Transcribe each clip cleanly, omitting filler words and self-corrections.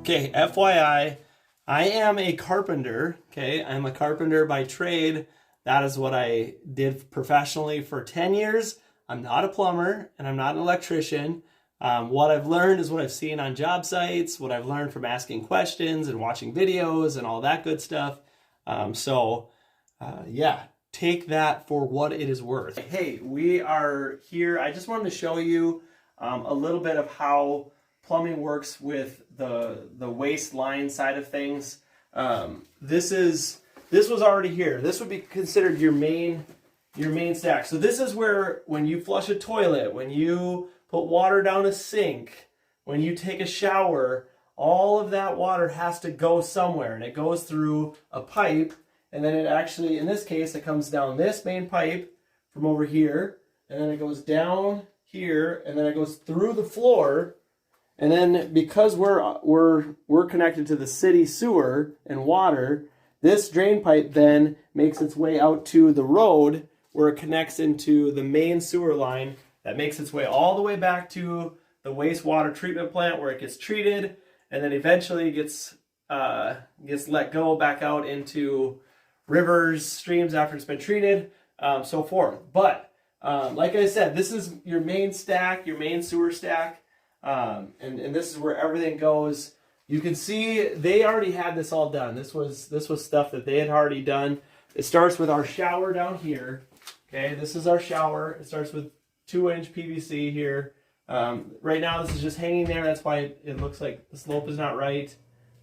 Okay, FYI, I am a carpenter, okay? I'm a carpenter by trade. That is what I did professionally for 10 years. I'm not a plumber and I'm not an electrician. What I've learned is what I've seen on job sites, what I've learned from asking questions and watching videos and all that good stuff. Yeah, take that for what it is worth. Hey, we are here. I just wanted to show you a little bit of how plumbing works with the waste line side of things. This was already here. This would be considered your main stack. So this is where, when you flush a toilet, when you put water down a sink, when you take a shower, all of that water has to go somewhere, and it goes through a pipe, and then it actually, in this case, it comes down this main pipe from over here, and then it goes down here, and then it goes through the floor. And then because we're connected to the city sewer and water, this drain pipe then makes its way out to the road where it connects into the main sewer line that makes its way all the way back to the wastewater treatment plant where it gets treated, and then eventually gets let go back out into rivers, streams after it's been treated, so forth. But like I said, this is your main stack, your main sewer stack. And this is where everything goes. You can see they already had this all done. This was stuff that they had already done. It starts with our shower down here. Okay, this is our shower. It starts with 2-inch PVC here. Right now this is just hanging there. That's why it looks like the slope is not right.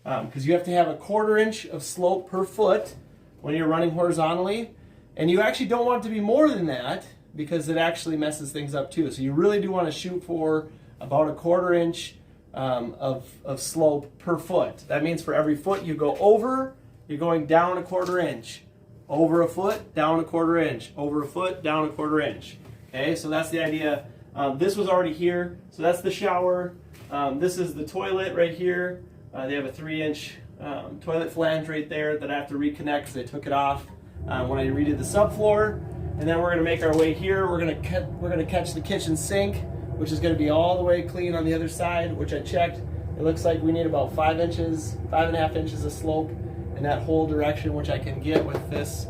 Because you have to have a 1/4 inch of slope per foot when you're running horizontally. And you actually don't want it to be more than that because it actually messes things up too. So you really do want to shoot for about a 1/4 inch of slope per foot. That means for every foot you go over, you're going down a 1/4 inch. Over a foot, down a 1/4 inch. Over a foot, down a 1/4 inch. Okay, so that's the idea. This was already here, so that's the shower. This is the toilet right here. They have a 3-inch toilet flange right there that I have to reconnect because they took it off when I redid the subfloor. And then we're going to make our way here. We're going to catch the kitchen sink, which is going to be all the way clean on the other side, which I checked. It looks like we need about 5.5 inches of slope in that whole direction, which I can get with this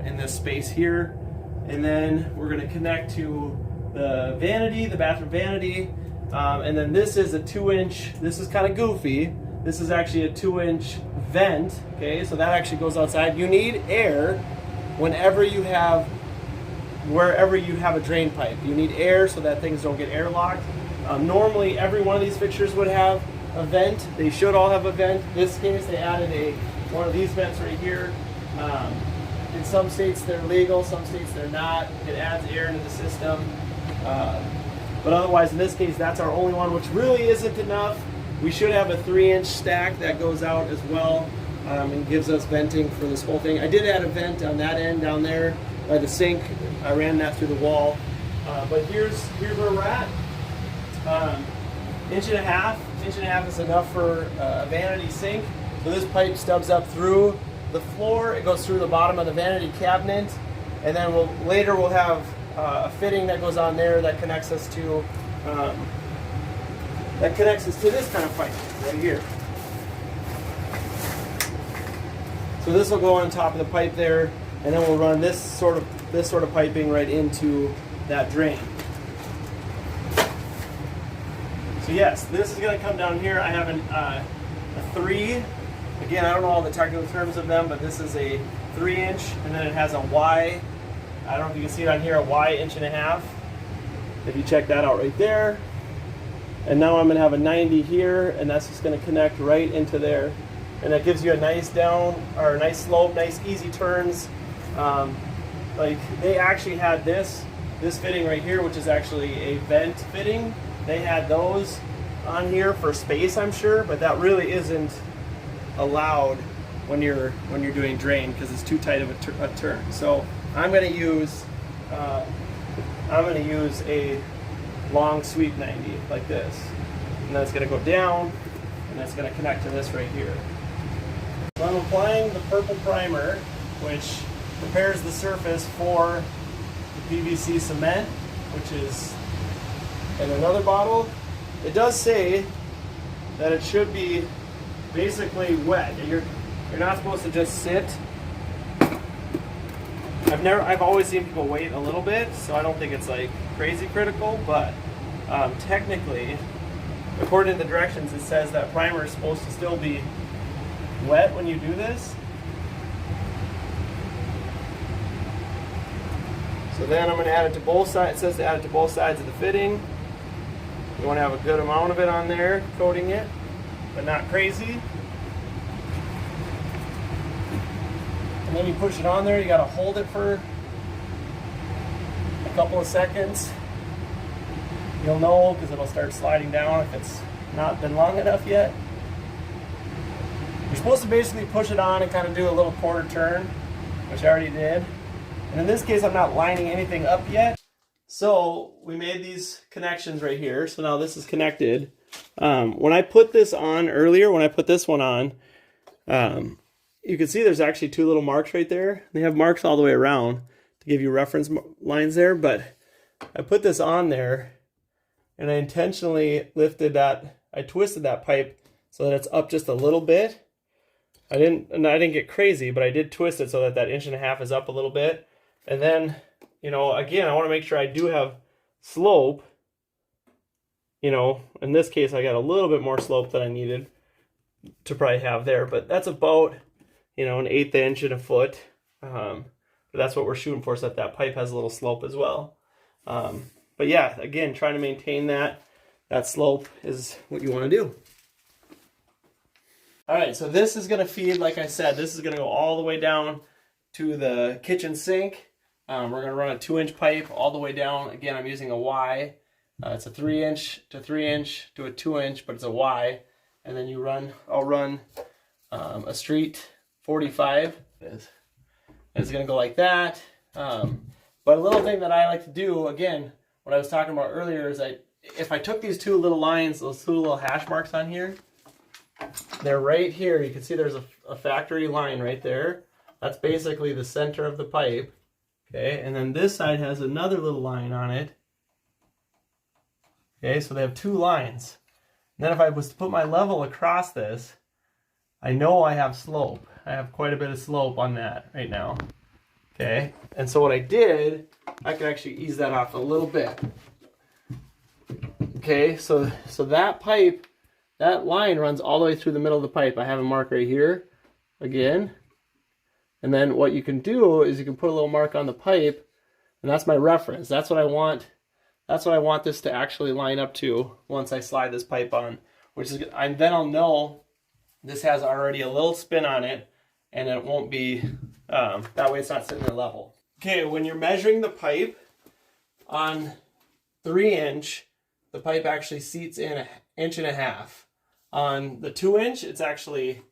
in this space here. And then we're going to connect to the vanity, the bathroom vanity. And then this is a 2-inch, this is kind of goofy. This is actually a 2-inch vent, okay? So that actually goes outside. You need air wherever you have a drain pipe. You need air so that things don't get airlocked. Normally every one of these fixtures would have a vent. They should all have a vent. In this case they added one of these vents right here. In some states they're legal, some states they're not. It adds air into the system. But otherwise in this case that's our only one, which really isn't enough. We should have a 3-inch stack that goes out as well and gives us venting for this whole thing. I did add a vent on that end down there by the sink. I ran that through the wall. But here's where we're at. 1.5 inches is enough for a vanity sink. So this pipe stubs up through the floor. It goes through the bottom of the vanity cabinet, and then later we'll have a fitting that goes on there that connects us to this kind of pipe right here. So this will go on top of the pipe there, and then we'll run this sort of piping right into that drain. So yes, this is going to come down here. I have a 3. Again, I don't know all the technical terms of them, but this is a 3-inch, and then it has a Y. I don't know if you can see it on here, a Y 1.5 inch. If you check that out right there. And now I'm going to have a 90 here, and that's just going to connect right into there. And that gives you a nice nice slope, nice easy turns. Like they actually had this fitting right here, which is actually a vent fitting. They had those on here for space, I'm sure, but that really isn't allowed when you're doing drain because it's too tight of a turn. So I'm going to use a long sweep 90 like this, and that's going to go down, and that's going to connect to this right here. So I'm applying the purple primer, which prepares the surface for the PVC cement, which is in another bottle. It does say that it should be basically wet. You're not supposed to just sit. I've always seen people wait a little bit, so I don't think it's like crazy critical, but technically, according to the directions, it says that primer is supposed to still be wet when you do this. So then I'm going to add it to both sides. It says to add it to both sides of the fitting. You want to have a good amount of it on there, coating it, but not crazy. And then you push it on there. You got to hold it for a couple of seconds. You'll know because it'll start sliding down if it's not been long enough yet. You're supposed to basically push it on and kind of do a little quarter turn, which I already did. And in this case, I'm not lining anything up yet. So we made these connections right here. So now this is connected. When I put this on earlier, when I put this one on, you can see there's actually two little marks right there. They have marks all the way around to give you reference lines there. But I put this on there and I intentionally lifted that, I twisted that pipe so that it's up just a little bit. I didn't get crazy, but I did twist it so that that 1.5 inches is up a little bit. And then, you know, again, I want to make sure I do have slope. You know, in this case, I got a little bit more slope than I needed to probably have there. But that's about, you know, 1/8 inch and a foot. But that's what we're shooting for, so that pipe has a little slope as well. But yeah, again, trying to maintain that slope is what you want to do. All right, so this is going to feed, like I said, this is going to go all the way down to the kitchen sink. We're going to run a 2-inch pipe all the way down. Again, I'm using a Y. It's a 3-inch to 3-inch to a 2-inch, but it's a Y. And then I'll run a street 45. It's going to go like that. But a little thing that I like to do, again, what I was talking about earlier is if I took these two little lines, those two little hash marks on here, they're right here. You can see there's a factory line right there. That's basically the center of the pipe. Okay, and then this side has another little line on it. Okay, so they have two lines. And then if I was to put my level across this, I know I have slope. I have quite a bit of slope on that right now. Okay, and so what I did, I could actually ease that off a little bit. Okay, so that pipe, that line runs all the way through the middle of the pipe. I have a mark right here, again. And then what you can do is you can put a little mark on the pipe, and that's my reference. That's what I want. That's what I want this to actually line up to once I slide this pipe on. And then I'll know this has already a little spin on it, and it won't be, that way it's not sitting there level. Okay, when you're measuring the pipe on 3-inch, the pipe actually seats in 1.5 inches. On the 2-inch, it's actually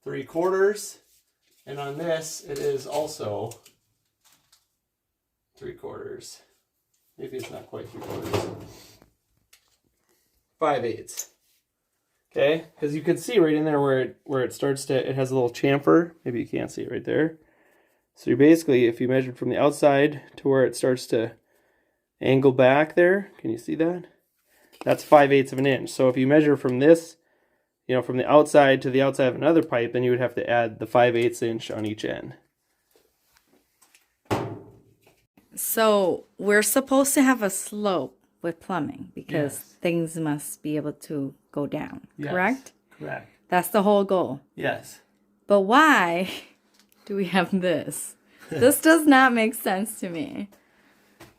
3/4. And on this, it is also 3/4. Maybe it's not quite 3/4. 5/8. Okay, because you can see right in there where it starts to, it has a little chamfer. Maybe you can't see it right there. So you're basically, if you measured from the outside to where it starts to angle back there, can you see that? That's 5/8 of an inch. So if you measure from this, you know, from the outside to the outside of another pipe, then you would have to add the 5/8 inch on each end. So we're supposed to have a slope with plumbing because Yes. things must be able to go down, Yes. correct? Correct. That's the whole goal. Yes. But why do we have this? This does not make sense to me.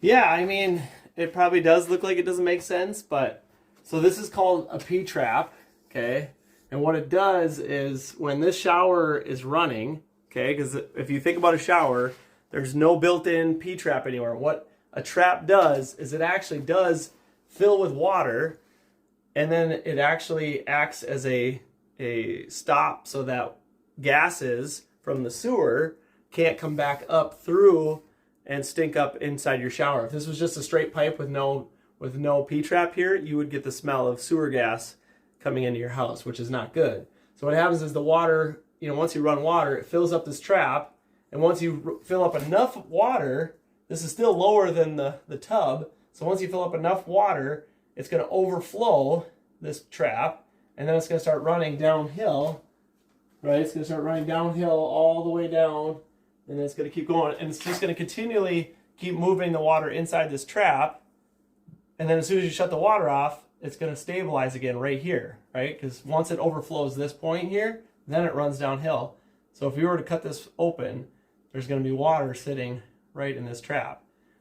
Yeah, I mean, it probably does look like it doesn't make sense, but so this is called a P-trap, okay? And what it does is when this shower is running, okay, because if you think about a shower, there's no built-in P-trap anywhere. What a trap does is it actually does fill with water, and then it actually acts as a stop so that gases from the sewer can't come back up through and stink up inside your shower. If this was just a straight pipe with no P-trap here, you would get the smell of sewer gas coming into your house, which is not good. So what happens is the water, you know, once you run water, it fills up this trap, and once you fill up enough water, this is still lower than the tub, so once you fill up enough water, it's going to overflow this trap, and then it's going to start running downhill, right? It's going to start running downhill all the way down, and then it's going to keep going, and it's just going to continually keep moving the water inside this trap, and then as soon as you shut the water off, it's going to stabilize again right here, right? Because once it overflows this point here, then it runs downhill. So if you were to cut this open, there's going to be water sitting right in this trap.